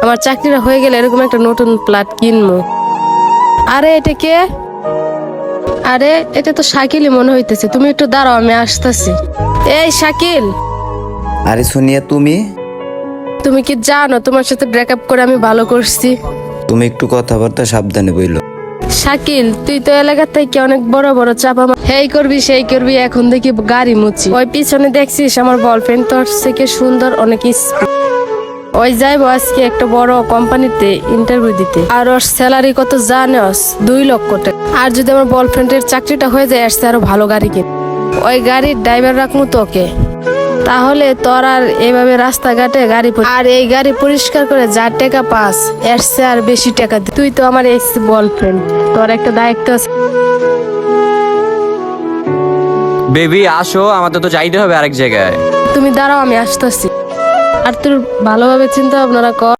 আমার চাকরিটা হয়ে গেলে এরকম একটা নতুন ফ্ল্যাট কিনবো। আরে এটা কে? আরে এটা তো শাকিলই মনে হইতেছে। তুমি একটু দাঁড়াও, আমি আসতেছি। এই শাকিল, আরে সোনিয়া, তুমি তুমি কি জানো তোমার সাথে ব্রেকআপ করে আমি ভালো করছি? তুমি একটু কথাবার্তা সাবধানে বইলো। শাকিল, তুই তো এলাকা থেকে অনেক বড় বড় চাপা হেই করবি সেই করবি, এখন দেখি গাড়ি মুচি। ওই পিছনে দেখছিস আমার বয়ফ্রেন্ড তোর থেকে সুন্দর, অনেক স্পিড। ওই যাইবো আজকে একটা বড় কোম্পানিতে ইন্টারভিউ দিতে, আর ওর স্যালারি কত জানোস? 2 লক্ষ টাকা। আর যদি আমার বয়ফ্রেন্ডের চাকরিটা হয়ে যায়, আসছে আরো ভালো গাড়ি কিন। ওই গাড়ির ড্রাইভার রাখবো তোকে, তাহলে তোর আর এইভাবে রাস্তাঘাটে গাড়ি আর এই গাড়ি পরিষ্কার করে যা টাকা পাস, এর চেয়ে আর বেশি টাকা তুই তো আমার এক্স বয়ফ্রেন্ড, তোর একটা দায়িত্ব আছে। বেবি আসো, আমাদের তো যাইতে হবে আরেক জায়গায়। তুমি দাঁড়াও, আমি আসতেছি। আর তোর ভালোভাবে চিন্তা ভাবনা কর।